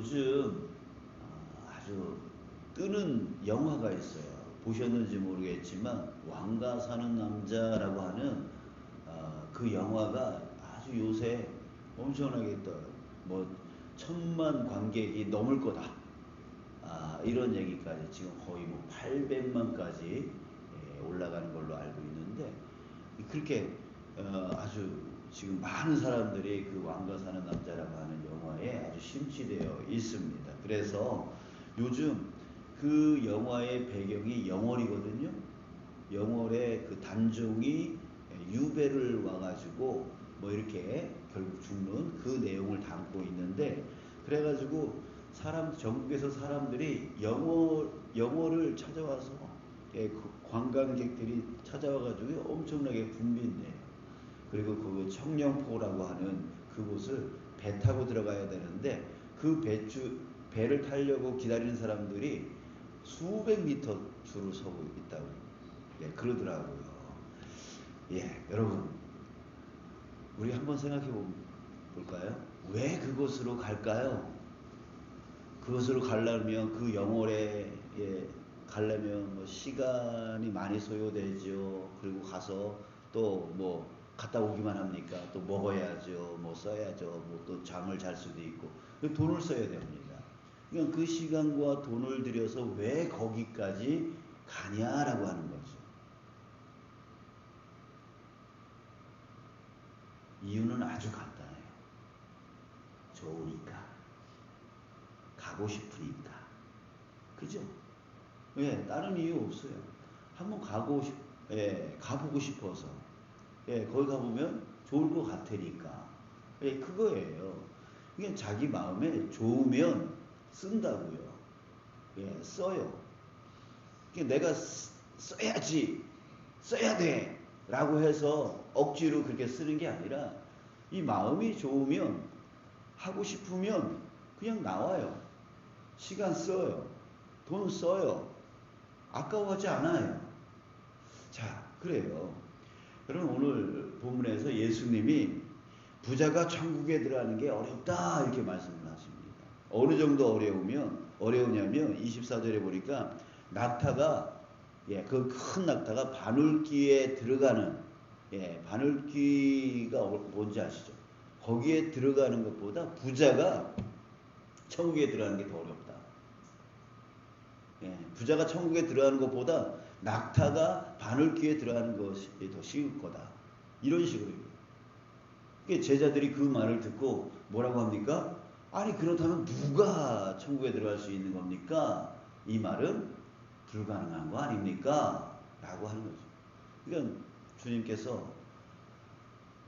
요즘 아주 뜨는 영화가 있어요. 보셨는지 모르겠지만 왕가 사는 남자라고 하는 그 영화가 아주 요새 엄청나게 뭐 1,000만 관객이 넘을 거다. 이런 얘기까지 지금 거의 뭐 800만까지 올라가는 걸로 알고 있는데 그렇게 아주 지금 많은 사람들이 그 왕가 사는 남자라고 하는 영화에 아주 심취되어 있습니다. 그래서 요즘 그 영화의 배경이 영월이거든요. 영월에 그 단종이 유배를 와가지고 뭐 이렇게 결국 죽는 그 내용을 담고 있는데, 그래가지고 전국에서 사람들이 영월을 찾아와서 관광객들이 찾아와가지고 엄청나게 붐빈대요. 그리고 그 청령포라고 하는 그곳을 배 타고 들어가야 되는데 그 배를 타려고 기다리는 사람들이 수백 미터 줄을 서고 있다고 그러더라고요. 여러분 우리 한번 생각해 볼까요? 왜 그곳으로 갈까요? 그곳으로 가려면 그 영월에 가려면 뭐 시간이 많이 소요되죠. 그리고 가서 또 뭐 갔다 오기만 합니까? 또 먹어야죠. 뭐 써야죠. 뭐 또 잠을 잘 수도 있고 돈을 써야 됩니다. 그러니까 그 시간과 돈을 들여서 왜 거기까지 가냐라고 하는 거죠. 이유는 아주 간단해요. 좋으니까. 가고 싶으니까. 그죠? 다른 이유 없어요. 한번 가보고 싶어서. 거기 가보면 좋을 것 같으니까. 그거예요. 그냥 자기 마음에 좋으면 쓴다고요. 써요. 내가 써야지, 써야 돼 라고 해서 억지로 그렇게 쓰는 게 아니라 이 마음이 좋으면, 하고 싶으면 그냥 나와요. 시간 써요. 돈 써요. 아까워하지 않아요. 자, 그래요. 여러분 오늘 본문에서 예수님이 부자가 천국에 들어가는 게 어렵다 이렇게 말씀을 하십니다. 어느 정도 어려우냐면 24절에 보니까 낙타가 그 큰 낙타가 바늘귀에 들어가는 바늘귀가 뭔지 아시죠? 거기에 들어가는 것보다 부자가 천국에 들어가는 게 더 어렵다. 부자가 천국에 들어가는 것보다 낙타가 바늘귀에 들어가는 것이 더 쉬울 거다. 이런 식으로. 제자들이 그 말을 듣고 뭐라고 합니까? 아니 그렇다면 누가 천국에 들어갈 수 있는 겁니까? 이 말은 불가능한 거 아닙니까? 라고 하는 거죠. 그러니까 주님께서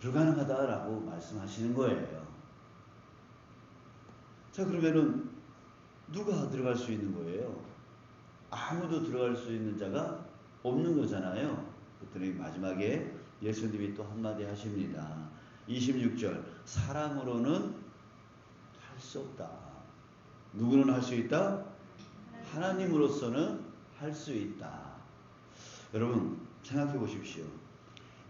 불가능하다라고 말씀하시는 거예요. 자, 그러면은 누가 들어갈 수 있는 거예요? 아무도 들어갈 수 있는 자가 없는 거잖아요. 그랬더니 마지막에 예수님이 또 한마디 하십니다. 26절, 사람으로는 할 수 없다. 누구는 할 수 있다? 하나님으로서는 할 수 있다. 여러분 생각해 보십시오.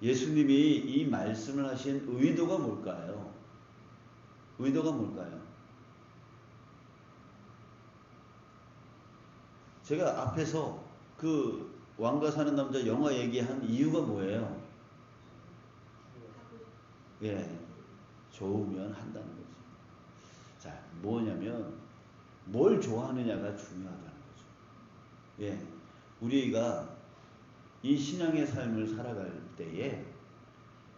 예수님이 이 말씀을 하신 의도가 뭘까요? 의도가 뭘까요? 제가 앞에서 그 왕가 사는 남자 영화 얘기한 이유가 뭐예요? 좋으면 한다는 거죠. 자, 뭐냐면 뭘 좋아하느냐가 중요하다는 거죠. 우리가 이 신앙의 삶을 살아갈 때에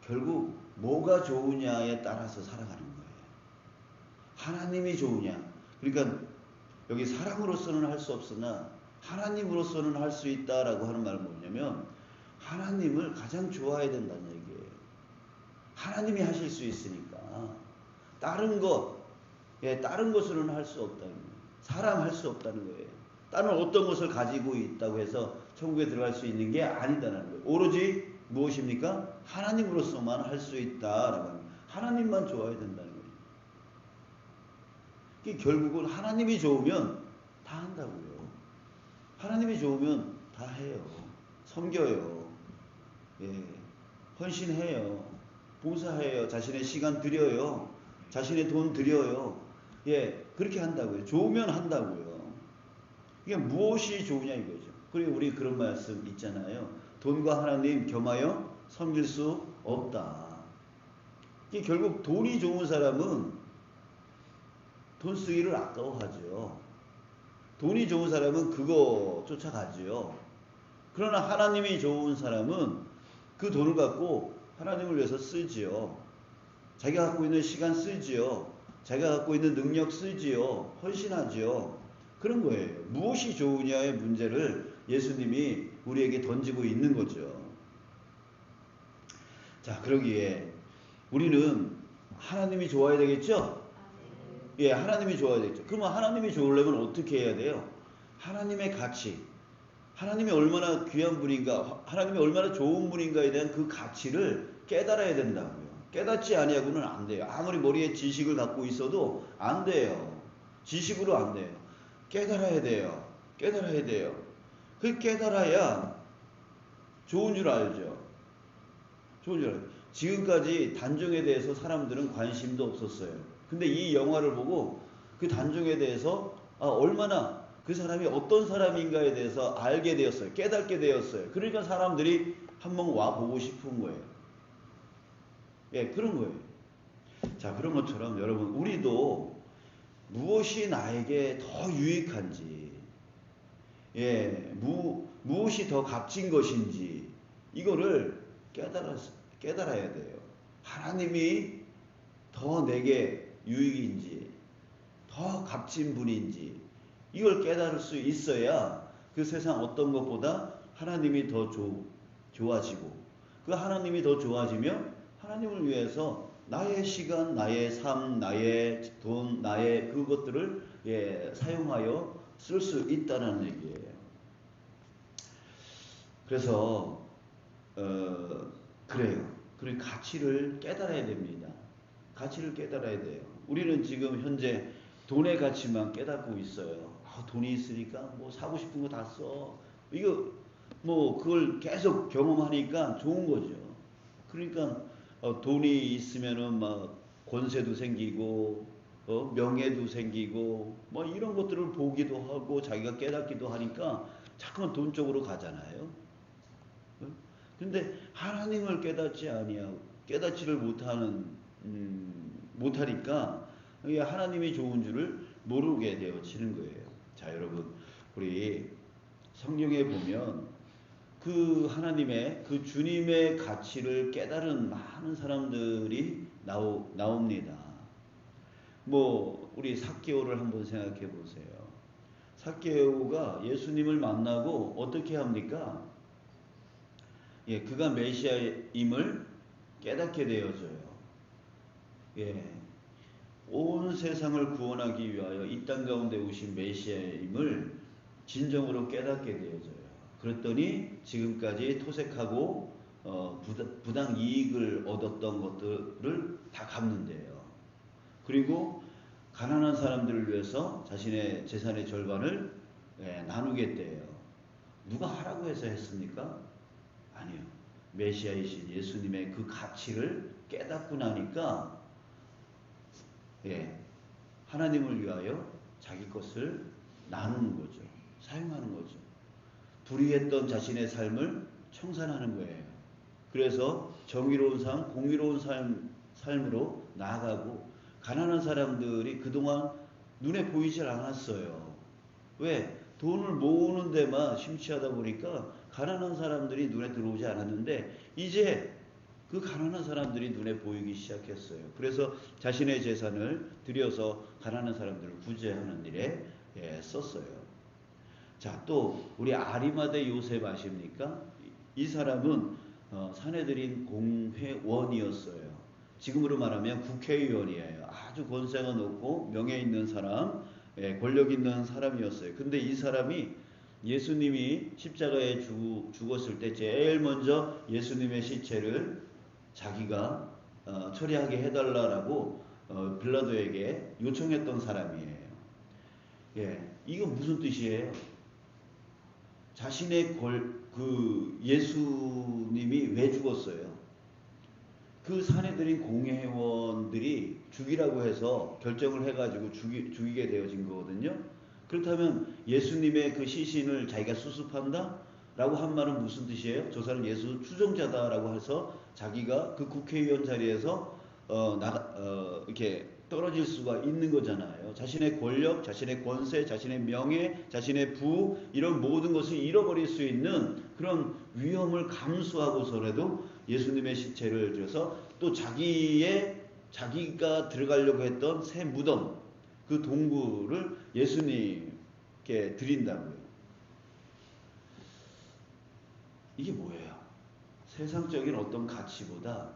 결국 뭐가 좋으냐에 따라서 살아가는 거예요. 하나님이 좋으냐. 그러니까 여기 사람으로서는 할 수 없으나 하나님으로서는 할 수 있다라고 하는 말은 뭐냐면 하나님을 가장 좋아해야 된다는 얘기예요. 하나님이 하실 수 있으니까. 다른 것으로는 할 수 없다는 거예요. 사람 할 수 없다는 거예요. 다른 어떤 것을 가지고 있다고 해서 천국에 들어갈 수 있는 게 아니다라는 거예요. 오로지 무엇입니까? 하나님으로서만 할 수 있다라고 합니다. 하나님만 좋아해야 된다는 거예요. 결국은 하나님이 좋으면 다 한다고요. 하나님이 좋으면 다 해요. 섬겨요. 헌신해요. 봉사해요. 자신의 시간 드려요. 자신의 돈 드려요. 예, 그렇게 한다고요. 좋으면 한다고요. 이게 무엇이 좋으냐 이거죠. 그리고 우리 그런 말씀 있잖아요. 돈과 하나님 겸하여 섬길 수 없다. 이게 결국 돈이 좋은 사람은 돈 쓰기를 아까워하죠. 돈이 좋은 사람은 그거 쫓아가죠. 그러나 하나님이 좋은 사람은 그 돈을 갖고 하나님을 위해서 쓰지요. 자기가 갖고 있는 시간 쓰지요. 자기가 갖고 있는 능력 쓰지요. 헌신하지요. 그런 거예요. 무엇이 좋으냐의 문제를 예수님이 우리에게 던지고 있는 거죠. 자, 그러기에 우리는 하나님이 좋아야 되겠죠? 예, 하나님이 좋아야 되겠죠. 그러면 하나님이 좋으려면 어떻게 해야 돼요? 하나님의 가치, 하나님이 얼마나 귀한 분인가, 하나님이 얼마나 좋은 분인가에 대한 그 가치를 깨달아야 된다고요. 깨닫지 아니하고는 안 돼요. 아무리 머리에 지식을 갖고 있어도 안 돼요. 지식으로 안 돼요. 깨달아야 돼요. 깨달아야 돼요. 그 깨달아야 좋은 줄 알죠. 좋은 줄 알죠. 지금까지 단종에 대해서 사람들은 관심도 없었어요. 근데 이 영화를 보고 그 단종에 대해서 얼마나 그 사람이 어떤 사람인가에 대해서 알게 되었어요. 깨닫게 되었어요. 그러니까 사람들이 한번 와보고 싶은 거예요. 예, 그런 거예요. 자, 그런 것처럼 여러분, 우리도 무엇이 나에게 더 유익한지, 예, 무엇이 더 값진 것인지, 이거를 깨달아야 돼요. 하나님이 더 내게 유익인지, 더 값진 분인지, 이걸 깨달을 수 있어야 그 세상 어떤 것보다 하나님이 더 좋아지고, 그 하나님이 더 좋아지면 하나님을 위해서 나의 시간, 나의 삶, 나의 돈, 나의 그것들을 사용하여 쓸 수 있다는 얘기예요. 그래서 그래요. 그리고 가치를 깨달아야 됩니다. 가치를 깨달아야 돼요. 우리는 지금 현재 돈의 가치만 깨닫고 있어요. 돈이 있으니까 뭐 사고 싶은 거 다 써. 이거 뭐 그걸 계속 경험하니까 좋은 거죠. 그러니까 돈이 있으면은 막 권세도 생기고 명예도 생기고 뭐 이런 것들을 보기도 하고 자기가 깨닫기도 하니까 자꾸만 돈 쪽으로 가잖아요. 근데 하나님을 깨닫지를 못하니까 하나님이 좋은 줄을 모르게 되어지는 거예요. 자, 여러분, 우리 성경에 보면 그 하나님의, 그 주님의 가치를 깨달은 많은 사람들이 나옵니다. 뭐, 우리 삭개오를 한번 생각해 보세요. 삭개오가 예수님을 만나고 어떻게 합니까? 예, 그가 메시아임을 깨닫게 되어져요. 예, 온 세상을 구원하기 위하여 이 땅 가운데 오신 메시아임을 진정으로 깨닫게 되어져요. 그랬더니 지금까지 토색하고 부당 이익을 얻었던 것들을 다 갚는데요. 그리고 가난한 사람들을 위해서 자신의 재산의 절반을 나누겠대요. 누가 하라고 해서 했습니까? 아니요. 메시아이신 예수님의 그 가치를 깨닫고 나니까 하나님을 위하여 자기 것을 나누는 거죠. 사용하는 거죠. 불의했던 자신의 삶을 청산하는 거예요. 그래서 정의로운 삶, 공의로운 삶으로 나아가고 가난한 사람들이 그동안 눈에 보이질 않았어요. 왜? 돈을 모으는 데만 심취하다 보니까 가난한 사람들이 눈에 들어오지 않았는데 이제 그 가난한 사람들이 눈에 보이기 시작했어요. 그래서 자신의 재산을 들여서 가난한 사람들을 구제하는 일에 썼어요. 자, 또 우리 아리마대 요셉 아십니까? 이 사람은 사내들인 공회원이었어요. 지금으로 말하면 국회의원이에요. 아주 권세가 높고 명예 있는 사람, 권력 있는 사람이었어요. 근데 이 사람이 예수님이 십자가에 죽었을 때 제일 먼저 예수님의 시체를 자기가 처리하게 해달라고 빌라도에게 요청했던 사람이에요. 예, 이거 무슨 뜻이에요? 자신의 그 예수님이 왜 죽었어요? 그 사내들인 공회원들이 죽이라고 해서 결정을 해가지고 죽이게 되어진 거거든요. 그렇다면 예수님의 그 시신을 자기가 수습한다? 라고 한 말은 무슨 뜻이에요? 저 사람 예수 추종자다라고 해서 자기가 그 국회의원 자리에서 이렇게 떨어질 수가 있는 거잖아요. 자신의 권력, 자신의 권세, 자신의 명예, 자신의 부 이런 모든 것을 잃어버릴 수 있는 그런 위험을 감수하고서라도 예수님의 시체를 들여서 또 자기가 들어가려고 했던 새 무덤 그 동굴을 예수님께 드린다고요. 이게 뭐예요? 세상적인 어떤 가치보다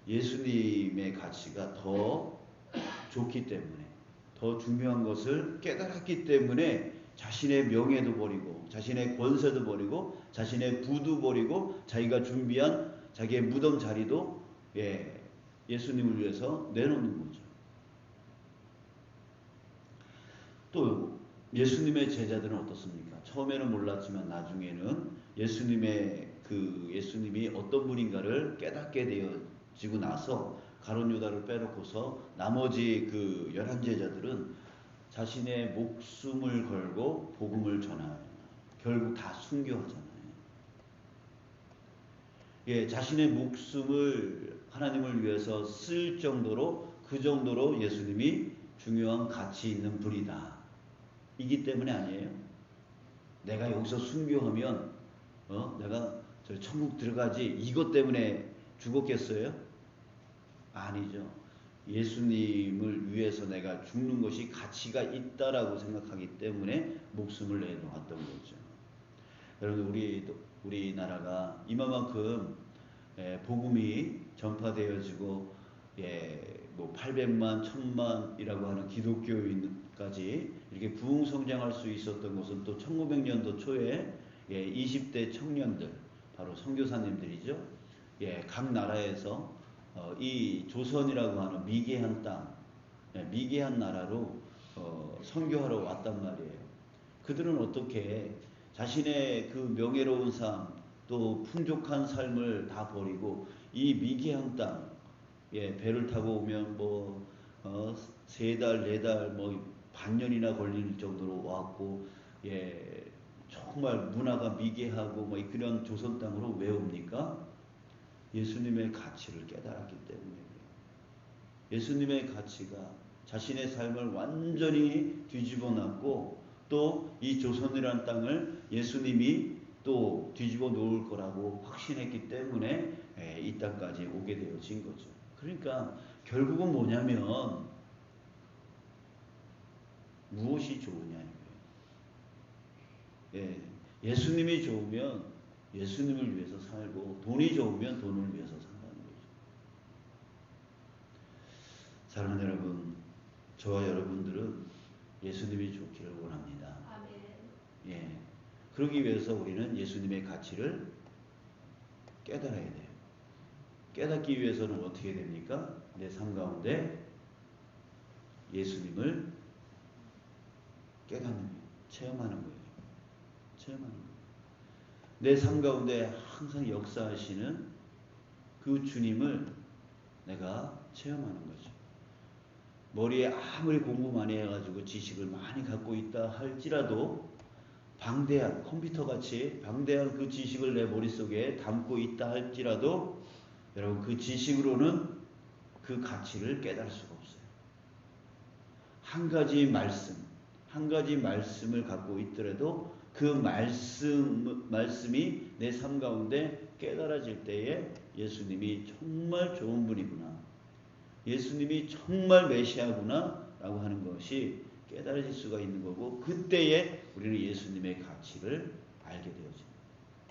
예수님의 가치가 더 좋기 때문에, 더 중요한 것을 깨달았기 때문에 자신의 명예도 버리고 자신의 권세도 버리고 자신의 부도 버리고 자기가 준비한 자기의 무덤 자리도 예수님을 위해서 내놓는 거죠. 또 예수님의 제자들은 어떻습니까? 처음에는 몰랐지만 나중에는 예수님이 어떤 분인가를 깨닫게 되어지고 나서 가룟 유다를 빼놓고서 나머지 그 11제자들은 자신의 목숨을 걸고 복음을 전하요. 결국 다 순교하잖아요. 자신의 목숨을 하나님을 위해서 쓸 정도로 그 정도로 예수님이 중요한 가치 있는 분이다. 이기 때문에 아니에요. 내가 여기서 순교하면 내가 저 천국 들어가지 이것 때문에 죽었겠어요? 아니죠. 예수님을 위해서 내가 죽는 것이 가치가 있다라고 생각하기 때문에 목숨을 내놓았던 거죠. 여러분 우리나라가 이만큼 복음이 전파되어지고 뭐 800만, 1000만이라고 하는 기독교인까지 이렇게 부흥성장할 수 있었던 것은 또 1900년도 초에 20대 청년들, 바로 선교사님들이죠. 각 나라에서 이 조선이라고 하는 미개한 땅, 미개한 나라로 선교하러 왔단 말이에요. 그들은 어떻게 자신의 그 명예로운 삶, 또 풍족한 삶을 다 버리고 이 미개한 땅, 배를 타고 오면 뭐 3달, 4달, 뭐 반년이나 걸릴 정도로 왔고, 정말 문화가 미개하고 뭐 그런 조선 땅으로 왜 옵니까? 예수님의 가치를 깨달았기 때문에 그래요. 예수님의 가치가 자신의 삶을 완전히 뒤집어 놨고 또 이 조선이라는 땅을 예수님이 또 뒤집어 놓을 거라고 확신했기 때문에 이 땅까지 오게 되어진 거죠. 그러니까 결국은 뭐냐면 무엇이 좋으냐는 거예요. 예수님이 좋으면 예수님을 위해서 살고 돈이 좋으면 돈을 위해서 산다는 거죠. 사랑하는 여러분, 저와 여러분들은 예수님이 좋기를 원합니다. 아멘. 그러기 위해서 우리는 예수님의 가치를 깨달아야 돼요. 깨닫기 위해서는 어떻게 됩니까? 내 삶 가운데 예수님을 깨닫는 거예요. 체험하는 거예요. 체험하는 거예요. 내 삶 가운데 항상 역사하시는 그 주님을 내가 체험하는 거죠. 머리에 아무리 공부 많이 해가지고 지식을 많이 갖고 있다 할지라도 방대한 컴퓨터같이 방대한 그 지식을 내 머릿속에 담고 있다 할지라도 여러분 그 지식으로는 그 가치를 깨달을 수가 없어요. 한 가지 말씀을 갖고 있더라도 그 말씀이 내 삶 가운데 깨달아질 때에 예수님이 정말 좋은 분이구나, 예수님이 정말 메시아구나 라고 하는 것이 깨달아질 수가 있는 거고, 그때에 우리는 예수님의 가치를 알게 되어집니다.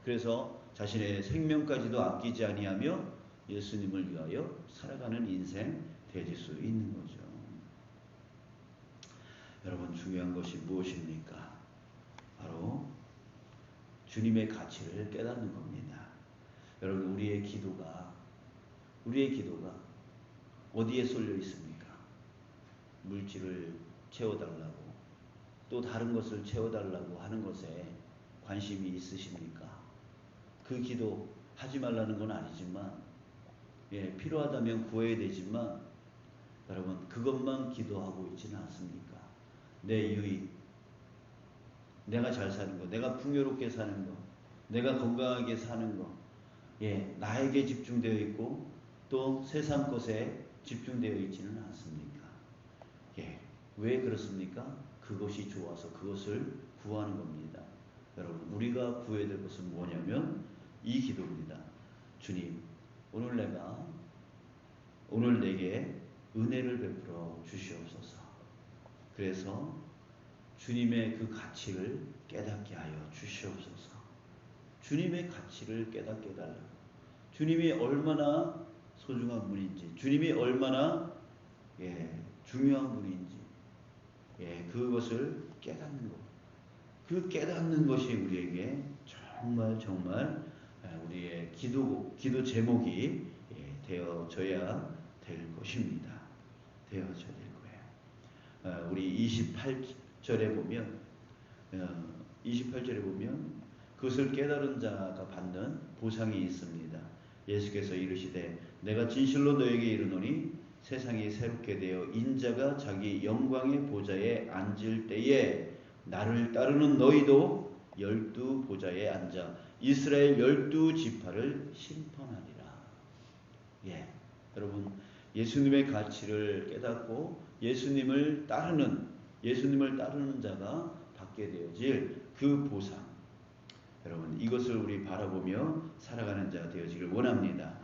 그래서 자신의 생명까지도 아끼지 아니하며 예수님을 위하여 살아가는 인생 되어질 수 있는 거죠. 여러분 중요한 것이 무엇입니까? 바로 주님의 가치를 깨닫는 겁니다. 여러분 우리의 기도가 어디에 쏠려 있습니까? 물질을 채워달라고, 또 다른 것을 채워달라고 하는 것에 관심이 있으십니까? 그 기도 하지 말라는 건 아니지만 필요하다면 구해야 되지만 여러분 그것만 기도하고 있지는 않습니까? 내 유익, 내가 잘 사는 거, 내가 풍요롭게 사는 거, 내가 건강하게 사는 거, 예, 나에게 집중되어 있고 또 세상 것에 집중되어 있지는 않습니까? 예, 왜 그렇습니까? 그것이 좋아서 그것을 구하는 겁니다. 여러분, 우리가 구해야 될 것은 뭐냐면 이 기도입니다. 주님, 오늘 내게 은혜를 베풀어 주시옵소서. 그래서 주님의 그 가치를 깨닫게 하여 주시옵소서. 주님의 가치를 깨닫게 해달라고. 주님이 얼마나 소중한 분인지, 주님이 얼마나 중요한 분인지, 그것을 깨닫는 것. 그 깨닫는 것이 우리에게 정말 우리의 기도 제목이 되어져야 될 것입니다. 되어져야 될 거예요. 우리 28절에 보면 그것을 깨달은 자가 받는 보상이 있습니다. 예수께서 이르시되 내가 진실로 너에게 이르노니 세상이 새롭게 되어 인자가 자기 영광의 보좌에 앉을 때에 나를 따르는 너희도 12 보좌에 앉아 이스라엘 12지파를 심판하리라. 여러분 예수님의 가치를 깨닫고 예수님을 따르는 자가 받게 되어질 그 보상, 여러분 이것을 우리 바라보며 살아가는 자 되어지길 원합니다.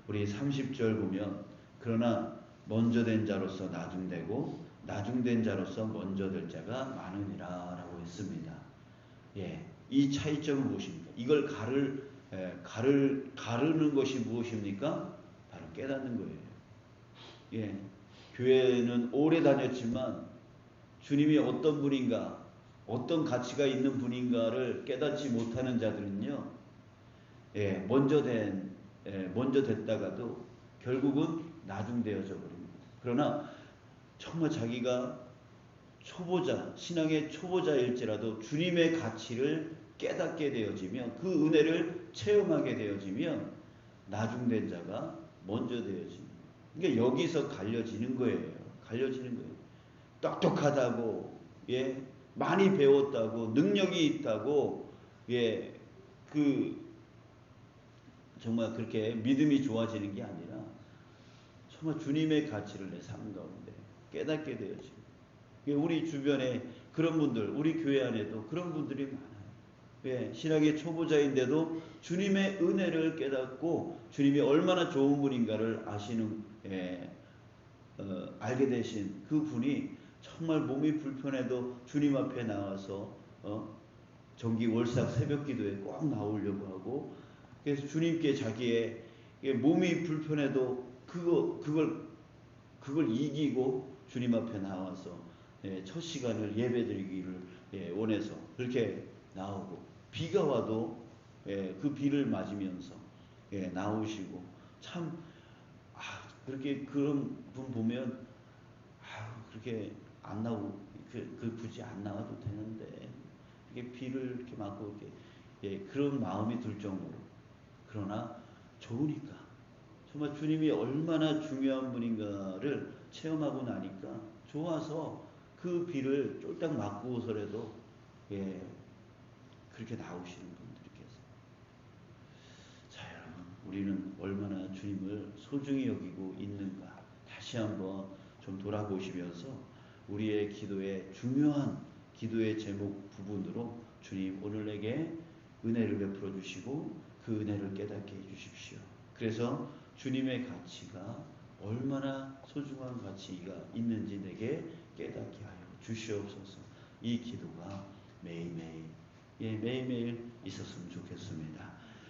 우리 30절 보면 그러나 먼저 된 자로서 나중되고 나중된 자로서 먼저 될 자가 많으니라 라고 했습니다. 이 차이점은 무엇입니까? 이걸 가르는 것이 무엇입니까? 바로 깨닫는 거예요. 교회는 오래 다녔지만 주님이 어떤 분인가, 어떤 가치가 있는 분인가를 깨닫지 못하는 자들은요, 먼저 됐다가도 결국은 나중되어져 버립니다. 그러나 정말 자기가 신앙의 초보자일지라도 주님의 가치를 깨닫게 되어지면, 그 은혜를 체험하게 되어지면 나중된 자가 먼저 되어집니다. 그러니까 여기서 갈려지는 거예요. 똑똑하다고, 많이 배웠다고, 능력이 있다고, 정말 그렇게 믿음이 좋아지는 게 아니라 정말 주님의 가치를 내 삶 가운데 깨닫게 되어집니다. 우리 주변에 그런 분들, 우리 교회 안에도 그런 분들이 많아요. 신앙의 초보자인데도 주님의 은혜를 깨닫고 주님이 얼마나 좋은 분인가를 알게 되신 그 분이 정말 몸이 불편해도 주님 앞에 나와서 정기 월삭 새벽 기도에 꼭 나오려고 하고, 그래서 주님께 자기의 몸이 불편해도 그걸 이기고 주님 앞에 나와서 첫 시간을 예배드리기를 원해서 그렇게 나오고, 비가 와도 그 비를 맞으면서 나오시고, 참 그렇게 그런 분 보면 그렇게 안 나오고 굳이 안 나와도 되는데 이게 비를 이렇게 맞고 이렇게 그런 마음이 들 정도로, 그러나 좋으니까 정말 주님이 얼마나 중요한 분인가를 체험하고 나니까 좋아서 그 비를 쫄딱 맞고서라도 그렇게 나오시는 분들이 계세요. 자, 여러분, 우리는 얼마나 주님을 소중히 여기고 있는가 다시 한번 좀 돌아보시면서 우리의 기도의 중요한 기도의 제목 부분으로 주님 오늘 내게 은혜를 베풀어 주시고 그 은혜를 깨닫게 해 주십시오. 그래서 주님의 가치가 얼마나 소중한 가치가 있는지 내게 깨닫게 하여 주시옵소서. 이 기도가 매일매일 있었으면 좋겠습니다.